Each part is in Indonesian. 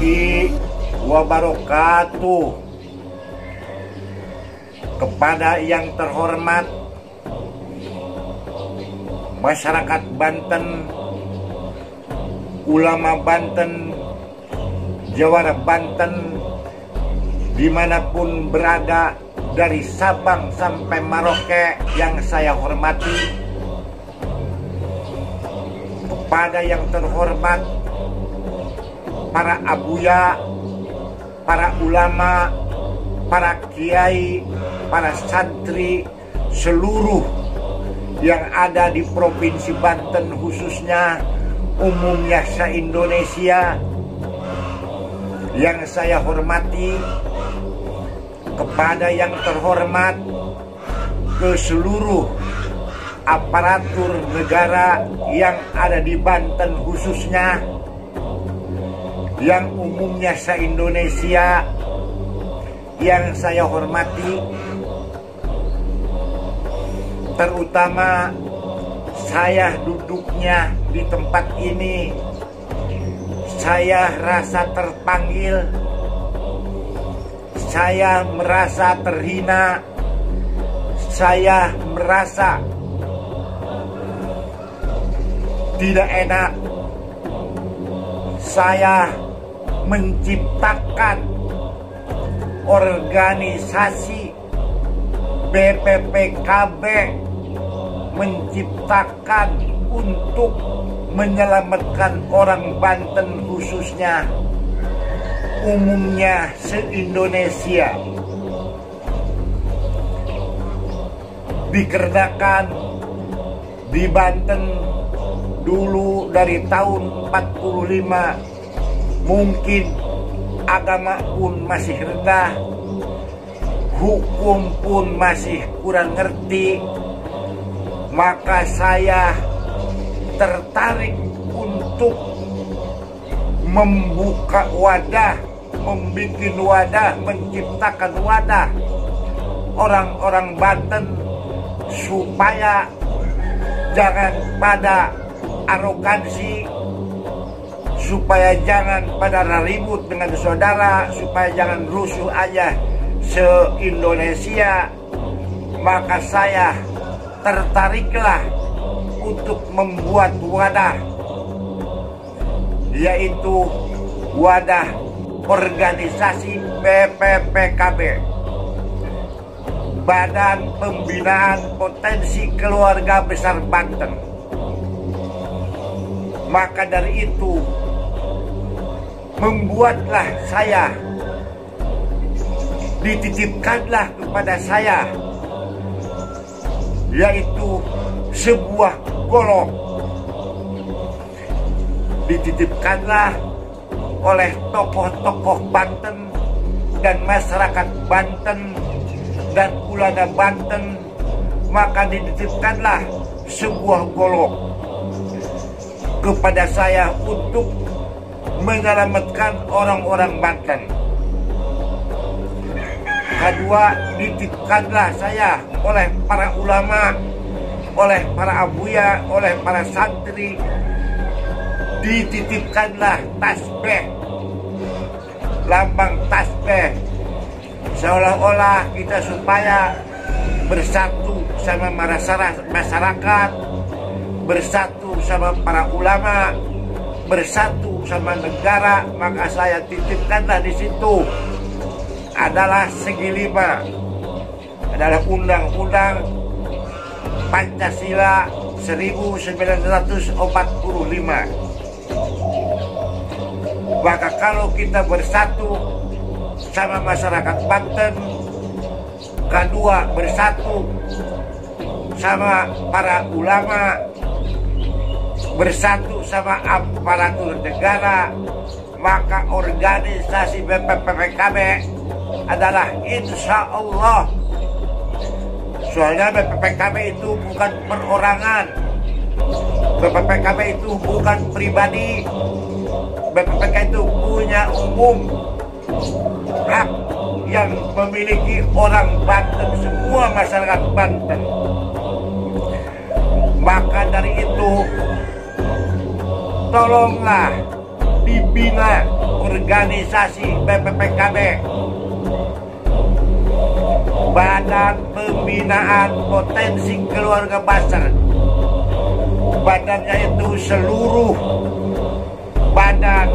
warahmatullahi wabarakatuh. Kepada yang terhormat masyarakat Banten, ulama Banten, Jawara Banten, dimanapun berada dari Sabang sampai Merauke yang saya hormati. Kepada yang terhormat para abuya, para ulama, para kiai, para santri, seluruh yang ada di Provinsi Banten, khususnya umumnya se-Indonesia yang saya hormati. Kepada yang terhormat ke seluruh aparatur negara yang ada di Banten, khususnya yang umumnya se-Indonesia yang saya hormati, terutama saya duduknya di tempat ini, saya rasa terpanggil, saya merasa terhina, saya merasa tidak enak. Saya menciptakan organisasi BPPKB, menciptakan untuk menyelamatkan orang Banten, khususnya umumnya se-Indonesia. Dikarenakan di Banten dulu dari tahun 45 mungkin agama pun masih rendah, hukum pun masih kurang ngerti, maka saya tertarik untuk membuka wadah, membuat wadah, menciptakan wadah orang-orang Banten supaya jangan pada arogansi, supaya jangan pada ribut dengan saudara, supaya jangan rusuh aja se-Indonesia. Maka saya tertariklah untuk membuat wadah, yaitu wadah organisasi BPPKB, Badan Pembinaan Potensi Keluarga Besar Banten. Maka dari itu membuatlah saya, dititipkanlah kepada saya, yaitu sebuah golok, dititipkanlah oleh tokoh-tokoh Banten dan masyarakat Banten dan ulama Banten. Maka dititipkanlah sebuah golok kepada saya untuk menyelamatkan orang-orang Banten. Kedua, dititipkanlah saya oleh para ulama, oleh para abuya, oleh para santri, dititipkanlah tasbih, lambang tasbih, seolah-olah kita supaya bersatu sama masyarakat, bersatu sama para ulama, bersatu sama negara. Maka saya titipkanlah di situ adalah segi lima, adalah Undang-Undang Pancasila 1945. Maka kalau kita bersatu sama masyarakat Banten, kedua bersatu sama para ulama, bersatu sama aparatur negara, maka organisasi BPPKB adalah insya Allah. Soalnya BPPKB itu bukan perorangan, BPPKB itu bukan pribadi, BPPKB itu punya umum, hak yang memiliki orang Banten, semua masyarakat Banten. Maka dari itu tolonglah dibina organisasi BPPKB, Badan Pembinaan Potensi Keluarga Besar. Badannya itu seluruh badan.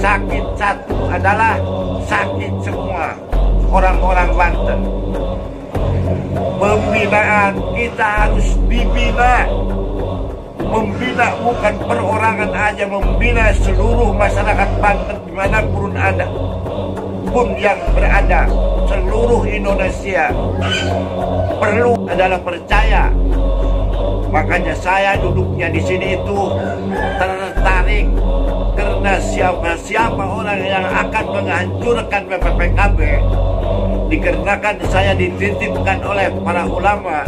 Sakit satu adalah sakit semua orang-orang Banten. Pembinaan kita harus dibina. Membina bukan perorangan aja, membina seluruh masyarakat Banten dimanapun ada pun yang berada, seluruh Indonesia perlu adalah percaya. Makanya saya duduknya di sini itu tertarik karena siapa orang yang akan menghancurkan BPPKB, dikarenakan saya dititipkan oleh para ulama,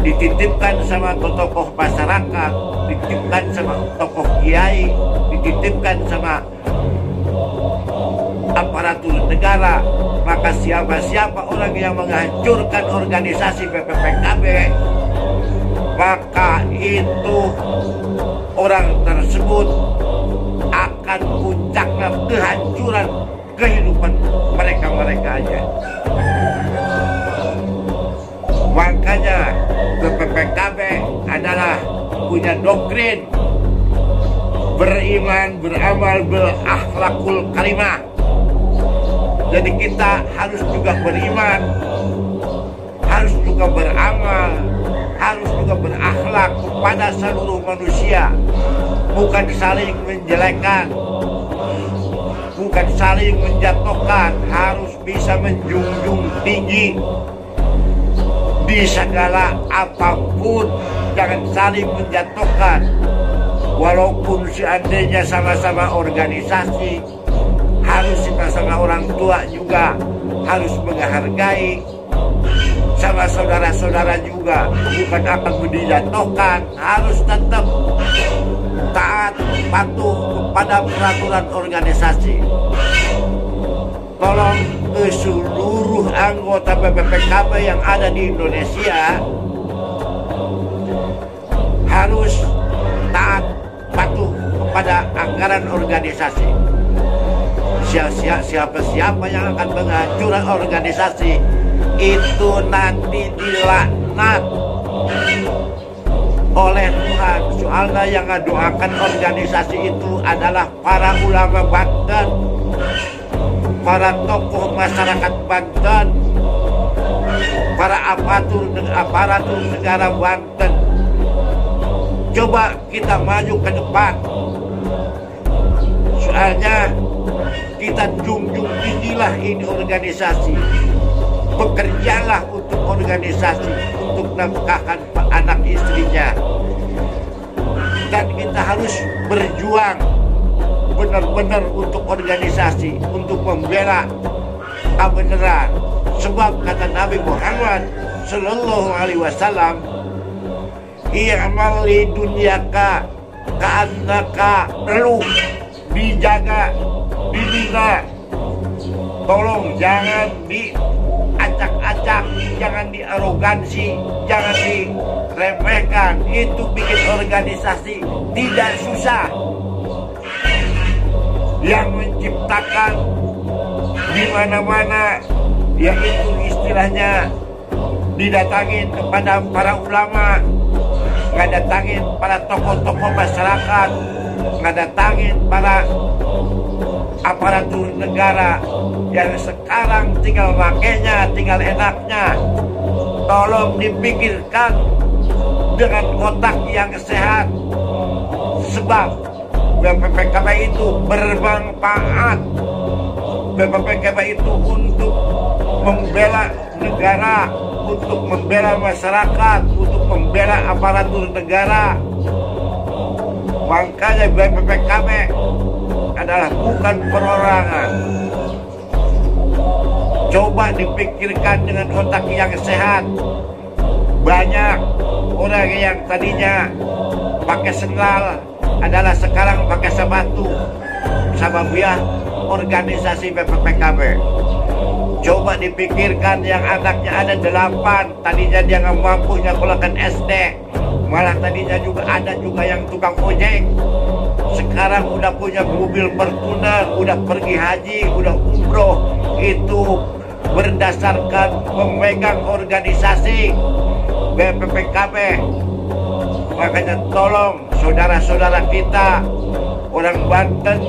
dititipkan sama tokoh masyarakat, dititipkan sama tokoh kiai, dititipkan sama aparatur negara. Maka siapa orang yang menghancurkan organisasi BPPKB, maka itu orang tersebut akan puncaknya kehancuran kehidupan mereka aja. Makanya BPPKB adalah punya doktrin beriman, beramal, berakhlakul karimah. Jadi kita harus juga beriman, harus juga beramal, harus juga berakhlak kepada seluruh manusia. Bukan saling menjelekkan, bukan saling menjatuhkan, harus bisa menjunjung tinggi di segala apapun. Jangan saling menjatuhkan. Walaupun seandainya sama-sama organisasi, harus sama orang tua juga harus menghargai, sama saudara-saudara juga bukan akan dijatuhkan, harus tetap taat patuh kepada peraturan organisasi. Tolong ke seluruh anggota BPPKB yang ada di Indonesia harus taat patuh kepada anggaran organisasi. Siapa yang akan menghancurkan organisasi itu nanti dilaknat oleh Tuhan. Soalnya yang mendoakan organisasi itu adalah para ulama Banten, para tokoh masyarakat Banten, para aparatur negara Banten. Coba kita maju ke depan. Soalnya kita junjung tinggilah ini organisasi. Bekerjalah untuk organisasi, untuk nafkahkan anak istrinya. Dan kita harus berjuang benar-benar untuk organisasi, untuk membela kebenaran. Sebab kata Nabi Muhammad Sallallahu Alaihi Wasallam, i'mal li dunyaka ka'annaka, perlu dijaga, dibina. Tolong jangan diacak-acak, jangan diarogansi, jangan diremehkan. Itu bikin organisasi tidak susah. Yang menciptakan di mana-mana, yaitu istilahnya didatangin kepada para ulama, ngadatangin para tokoh-tokoh masyarakat, ngadatangin para aparatur negara yang sekarang tinggal makainya, tinggal enaknya. Tolong dipikirkan dengan otak yang sehat, sebab BPPKB itu bermanfaat. BPPKB itu untuk membela negara, untuk membela masyarakat, untuk membela aparatur negara. Makanya BPPKB adalah bukan perorangan. Coba dipikirkan dengan otak yang sehat. Banyak orang yang tadinya pakai sendal adalah sekarang pakai sepatu. Sababnya organisasi BPPKB. Coba dipikirkan yang anaknya ada 8, tadinya dia nggak mampu nyekolahkan SD, malah tadinya juga ada juga yang tukang ojek. sekarang udah punya mobil Fortuner, udah pergi haji, udah umroh, itu berdasarkan pemegang organisasi BPPKB. Makanya tolong saudara-saudara kita orang Banten,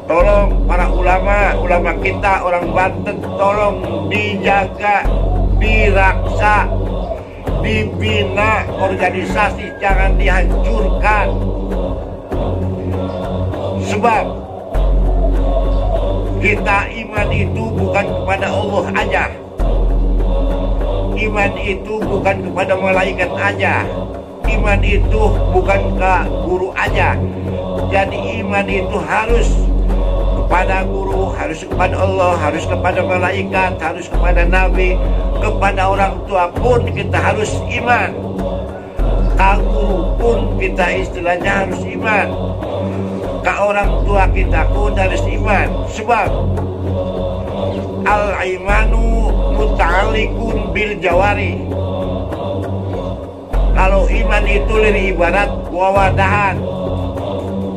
tolong para ulama kita orang Banten, tolong dijaga, diraksa, dibina organisasi, jangan dihancurkan. Sebab kita iman itu bukan kepada Allah aja, iman itu bukan kepada malaikat aja, iman itu bukan ke guru aja. Jadi iman itu harus kepada guru, harus kepada Allah, harus kepada malaikat, harus kepada nabi, kepada orang tua pun kita harus iman. Ke guru pun kita istilahnya harus iman. Ke orang tua kita pun harus iman. Sebab al-imanu muta'alliqun bil jawari. Kalau iman itu ibarat wawadahan,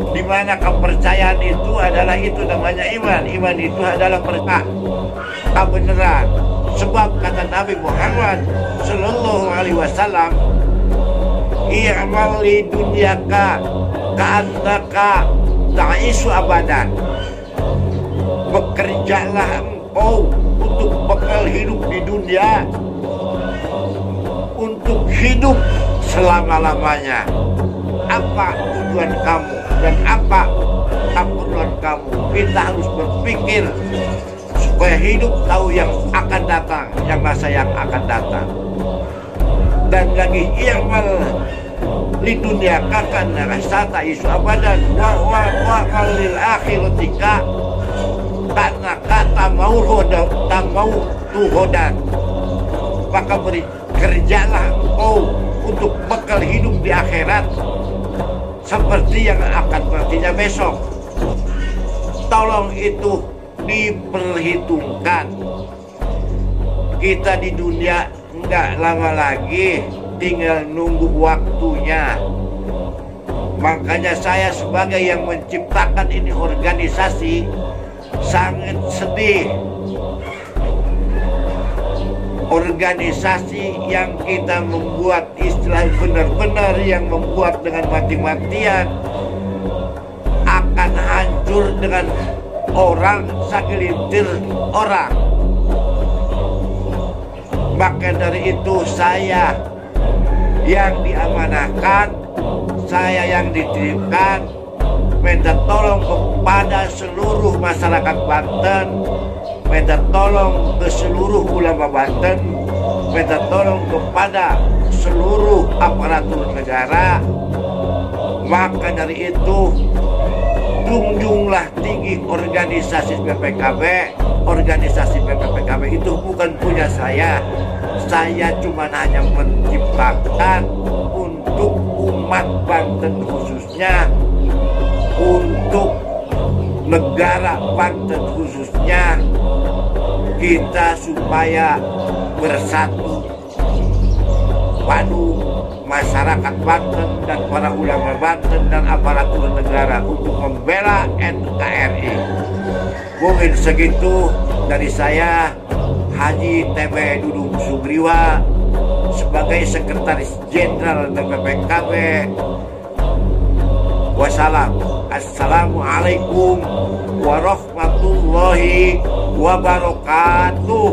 di mana kepercayaan itu adalah itu namanya iman. Iman itu adalah perkah, kebenaran. Sebab kata Nabi Muhammad Sallallahu Alaihi Wasallam, i'mal li dunyaka ka'annaka ta'isu abadan. Bekerjalah engkau untuk bekal hidup di dunia, untuk hidup selama-lamanya. Apa tujuan kamu dan apa keperluan kamu? Kita harus berpikir supaya hidup tahu yang akan datang, yang masa yang akan datang. Dan lagi i'mal li dunia kakan rasata isu abadan wa lil akhiratika karena kata mau tuhodan. Maka kerjalah engkau untuk bekal hidup di akhirat seperti yang akan nantinya besok. Tolong itu diperhitungkan. Kita di dunia nggak lama lagi, tinggal nunggu waktunya. Makanya saya sebagai yang menciptakan ini organisasi sangat sedih. Organisasi yang kita membuat istilah benar-benar yang membuat dengan mati-matian akan hancur dengan orang segelintir orang. Maka dari itu saya yang diamanahkan, saya yang dititipkan, minta tolong kepada seluruh masyarakat Banten, minta tolong ke seluruh ulama Banten, minta tolong kepada seluruh aparatur negara. Maka dari itu junjunglah tinggi organisasi BPKB. Organisasi BPPKB itu bukan punya saya cuma hanya menciptakan untuk umat Banten khususnya, untuk negara Banten khususnya, kita supaya bersatu padu masyarakat Banten dan para ulama Banten dan aparatur negara untuk membela NKRI. Mungkin segitu dari saya, Haji TB Dudung Sugriwa, sebagai Sekretaris Jenderal BPPKB. Assalamualaikum warahmatullahi wabarakatuh.